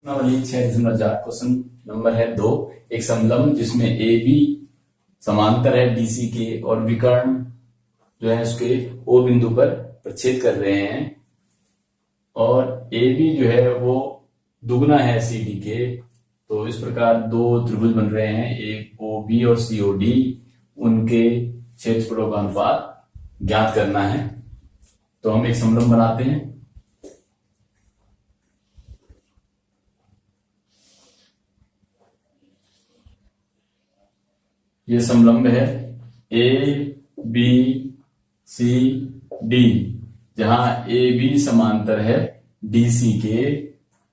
प्रश्नावली 6.4 question number है 2। एक समलंब जिसमें ए बी समांतर है डीसी के और विकर्ण जो है उसके ओ बिंदु पर प्रच्छेद कर रहे हैं और ए बी जो है वो दुगना है सी डी के। तो इस प्रकार दो त्रिभुज बन रहे हैं, एक ओ बी और सी ओ डी, उनके क्षेत्रफलों का अनुपात ज्ञात करना है। तो हम एक समलंब बनाते हैं। ये समलंब है ए बी सी डी, जहां ए बी समांतर है डीसी के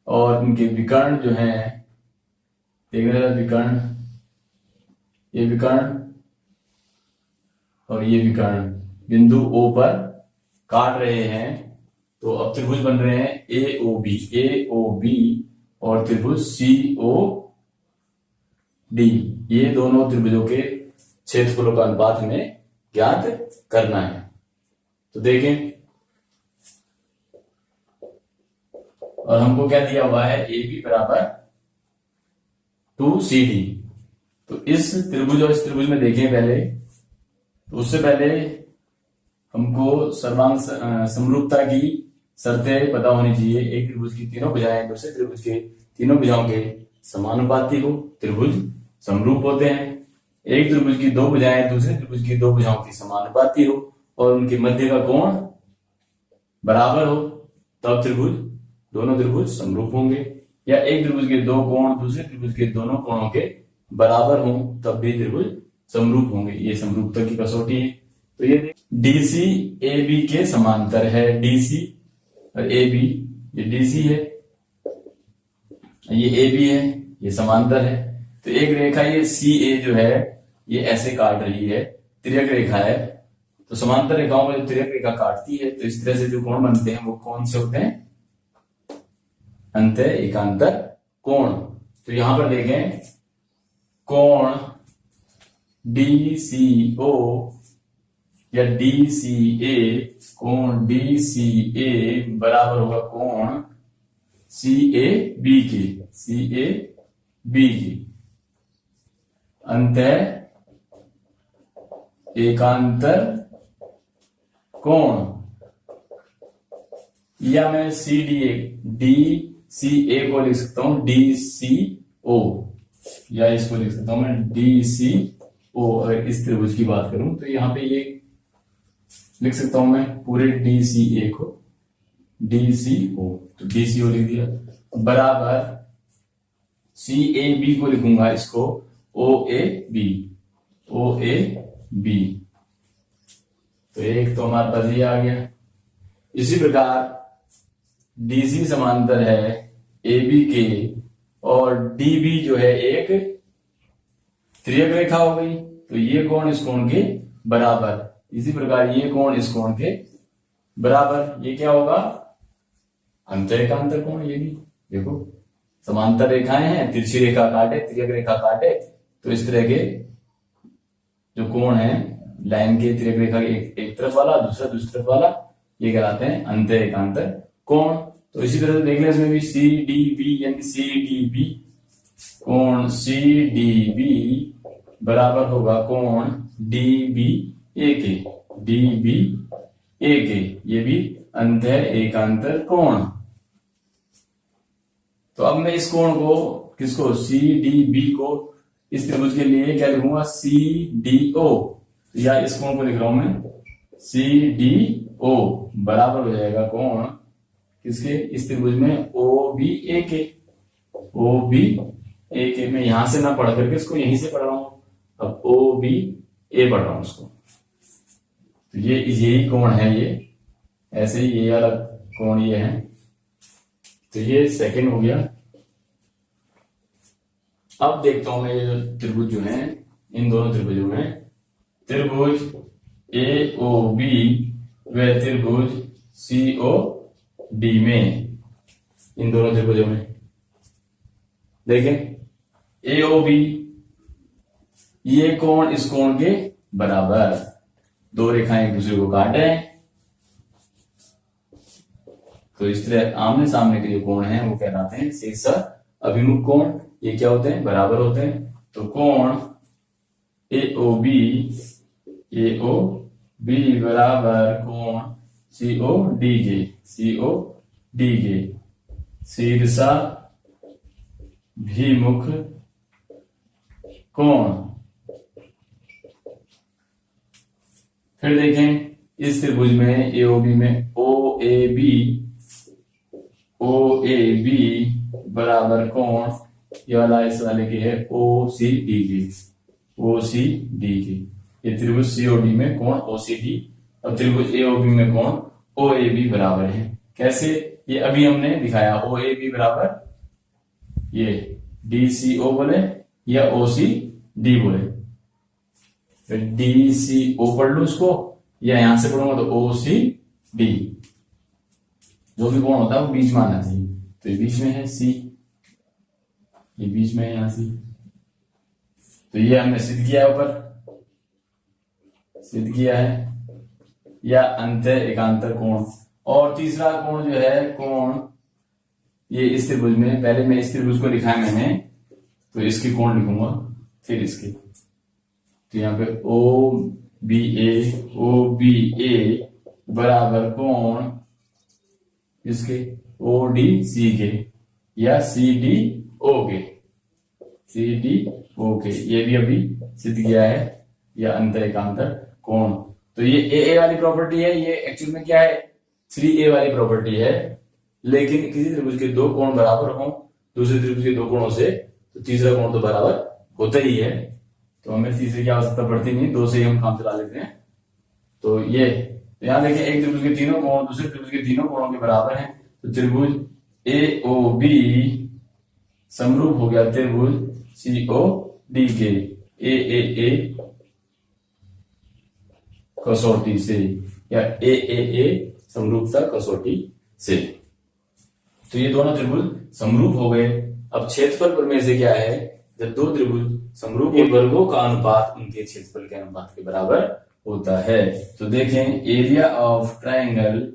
और इनके विकर्ण जो है, देख रहे हैं विकर्ण, ये विकर्ण और ये विकर्ण बिंदु ओ पर काट रहे हैं। तो अब त्रिभुज बन रहे हैं ए ओ बी और त्रिभुज सी ओ डी। ये दोनों त्रिभुजों के क्षेत्रफलों का अनुपात हमें ज्ञात करना है। तो देखें, और हमको क्या दिया हुआ है, ए बी बराबर 2CD। तो इस त्रिभुज और इस त्रिभुज में देखें पहले, तो उससे पहले हमको सर्वांग समरूपता की शर्तें पता होनी चाहिए। एक त्रिभुज की तीनों भुजाएं दूसरे त्रिभुज के तीनों भुजाओं के समानुपाती हो, त्रिभुज समरूप होते हैं। एक त्रिभुज की दो भुजाएं दूसरे त्रिभुज की दो भुजाओं की समानुपाती हो और उनके मध्य का कोण बराबर हो, तब त्रिभुज, दोनों त्रिभुज समरूप होंगे। या एक त्रिभुज के दो कोण दूसरे त्रिभुज के दोनों कोणों के बराबर हों, तब भी त्रिभुज समरूप होंगे। ये समरूपता की कसौटी है। तो ये डीसी ए बी के समांतर है, डीसी और ए बी, ये डीसी है, ये ए बी है, ये समांतर है। तो एक रेखा ये सी ए जो है ये ऐसे काट रही है, तिर्यक रेखा है। तो समांतर रेखाओं में जब तिर्यक रेखा काटती है तो इस तरह से जो कोण बनते हैं वो कौन से होते हैं, अंत एकांतर कोण। तो यहां पर देखें, कोण DCO या DCA, कोण DCA बराबर होगा कोण CAB के, CAB की अंत एकांतर कोण। या मैं DCA को लिख सकता हूं DCO, या इसको लिख सकता हूं मैं DCO। अगर इस त्रिभुज की बात करूं तो यहां पे ये लिख सकता हूं मैं पूरे DCA को DCO, तो DCO लिख दिया, बराबर CAB को लिखूंगा इसको OAB, OAB। तो एक तो हमारे पास ये आ गया। इसी प्रकार DC समांतर है AB के और DB जो है एक तिर्यक रेखा हो गई, तो ये कोण इस कोण के बराबर। इसी प्रकार ये कोण इस कोण के बराबर। ये क्या होगा, अंत एकांतर कोण। ये भी देखो, समांतर रेखाएं हैं, तिरछी रेखा काटे, तिर्यक रेखा काटे, तो इस तरह के जो कोण है लाइन के, तिर्यक रेखा के एक तरफ वाला दूसरा दूसरी तरफ वाला, ये कहलाते हैं अंत एकांतर कोण। तो इसी तरह से देख लें इसमें भी CDB यानी CDB, कोण CDB बराबर होगा कोण DBA के, DBA के। ये भी अंत एकांतर कोण। तो अब मैं इस कोण को, किसको, CDB को इस त्रिभुज के लिए क्या लिखूंगा, CDO, या इस कोण को लिख रहा हूं मैं CDO बराबर हो जाएगा कोण किसके, इस त्रिभुज में OBA के, OBA के। मैं यहां से ना पढ़ करके इसको यहीं से पढ़ रहा हूं, अब OBA पढ़ रहा हूं उसको। तो ये यही कोण है, ये ऐसे ही ये वाला कोण ये है। तो ये सेकंड हो गया। अब देखता हूं मैं ये त्रिभुज जो है, इन दोनों त्रिभुजों में, त्रिभुज AOB व त्रिभुज COD में, इन दोनों त्रिभुजों में देखें AOB, ये कोण इस कोण के बराबर, दो रेखाएं एक दूसरे को काटे, तो इस तरह आमने सामने के जो कोण हैं वो कहलाते हैं शीर्ष अभिमुख कोण, ये क्या होते हैं, बराबर होते हैं। तो कोण AOB बराबर कोण COD के शीर्षा भिमुख कोण। फिर देखें इस त्रिभुज में AOB में OAB बराबर कोण, ये वाला इस वाले के है OCD के। ये त्रिभुज COD में कोण OCD और त्रिभुज AOB में कोण OAB बराबर है। कैसे, ये अभी हमने दिखाया। OAB बराबर ये DCO बोले या OCD बोले, फिर DCO पढ़ लो उसको, या यहां से पढ़ूंगा तो OCD। जो भी कोण होता है वो बीच में आना चाहिए। तो ये बीच में है C, ये बीच में है यहां C। तो ये हमने सिद्ध किया है, ऊपर सिद्ध किया है, या अंत एकांतर कोण। और तीसरा कोण जो है कोण, ये इस त्रिभुज में, पहले मैं इस त्रिभुज को लिखा है मैंने, तो इसके कोण लिखूंगा, फिर इसके। तो यहाँ पे OBA बराबर कोण इसके ODC के या CDO के, ये भी अभी सिद्ध किया है, या अंतर एकांतर कोण। तो ये AA वाली प्रॉपर्टी है, ये एक्चुअल में क्या है 3A वाली प्रॉपर्टी है। लेकिन किसी त्रिभुज के दो कोण बराबर हों दूसरे त्रिभुज के दो कोणों से, तो तीसरा कोण तो बराबर होता ही है। तो हमें तीसरे की आवश्यकता पड़ती नहीं, दो से ही हम काम चला लेते हैं। तो ये यहां देखें, एक त्रिभुज के तीनों कोण दूसरे त्रिभुज के तीनों कोणों के बराबर हैं। तो त्रिभुज AOB समरूप हो गया त्रिभुज COD के AAA कसौटी से, या AAA समरूपता कसौटी से। तो ये दोनों त्रिभुज समरूप हो गए। अब क्षेत्रफल प्रमेय से क्या है, जब दो त्रिभुज समरूप वर्गों का अनुपात उनके क्षेत्रफल के अनुपात के बराबर होता है। तो देखें, area of triangle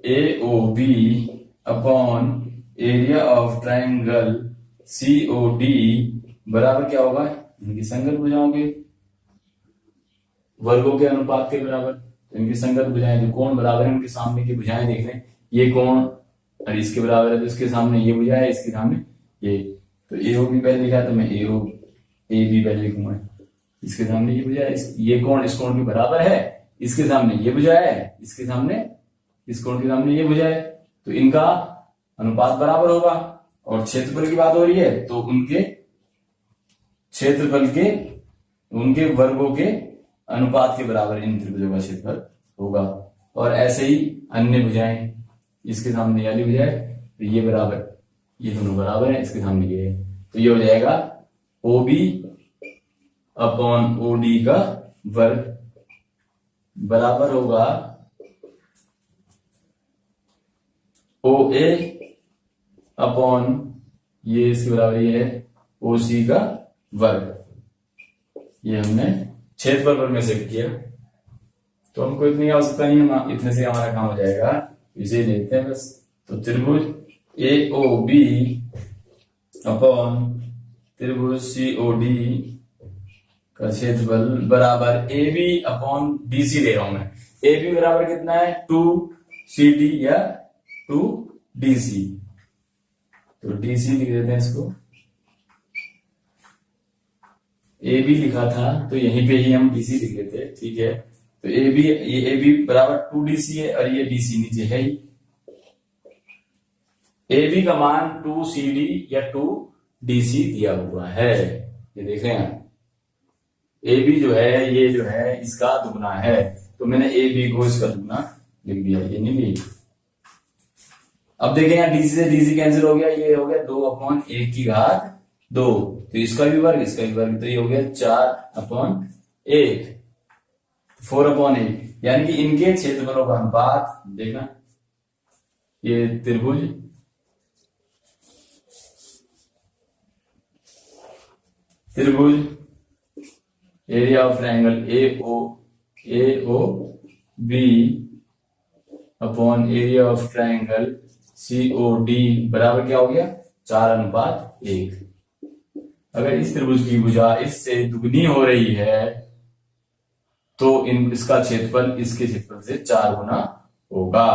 AOB upon area of triangle COD बराबर क्या होगा, इनकी संगत भुजाओं के वर्गों के अनुपात के बराबर। तो इनकी संगत भुजाएं, जो कोण बराबर है उनके सामने की भुजाएं देख लें, ये कोण और इसके बराबर है, तो इसके सामने ये भुजा है, इसके सामने ये। तो AOB पहले लिखा, तो मैं AOAB पहले लिखूंगा, इसके सामने ये भुजा है, ये कोण इस कोण के बराबर है, इसके सामने ये भुजा है, इसके सामने इस कोण के सामने ये भुजा है। तो इनका अनुपात बराबर होगा। और क्षेत्रफल की बात हो रही है, तो उनके क्षेत्रफल के उनके वर्गों के अनुपात के बराबर इन त्रिभुजों का क्षेत्रफल होगा। और ऐसे ही अन्य भुजाएं, इसके सामने ये वाली भुजा है, तो ये बराबर, ये दोनों बराबर है, इसके सामने ये है, तो ये हो जाएगा OB अपॉन OD का वर्ग बराबर होगा OA अपॉन ये इसके बराबर ये है OC का वर्ग। ये हमने क्षेत्रफल पर में से किया। तो हमको इतनी आवश्यकता नहीं, हम इतने से हमारा काम हो जाएगा, इसे देखते हैं बस। तो त्रिभुज AOB अपॉन त्रिभुज COD का क्षेत्रफल बराबर AB अपॉन DC ले रहा हूं मैं। AB बराबर कितना है 2CD या 2DC। तो DC लिख देते हैं इसको, AB लिखा था तो यहीं पे ही हम DC लिख देते हैं, ठीक है। तो ये AB बराबर 2DC है और ये DC नीचे है ही। AB का मान 2CD या 2DC दिया हुआ है, ये देख रहे हैं। AB जो है इसका दुगना है, तो मैंने AB को इसका दुगना लिख दिया, ये नहीं लिख। अब देखें यहाँ DC से DC कैंसिल हो गया, ये हो गया 2/1 की घात 2, तो इसका भी वर्ग इसका भी वर्ग, तो ये हो गया 4/1 4/1, यानी कि इनके क्षेत्रफलों का अनुपात देखना, ये त्रिभुज area of triangle AOB upon area of triangle COD बराबर क्या हो गया 4:1। अगर इस त्रिभुज की भुजा इससे दुगनी हो रही है तो इसका क्षेत्रफल इसके क्षेत्रफल से 4 गुना होगा।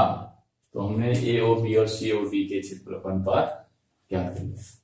तो हमने ए ओ बी और सी ओ डी के क्षेत्रफल का अनुपात ज्ञात कर लिया।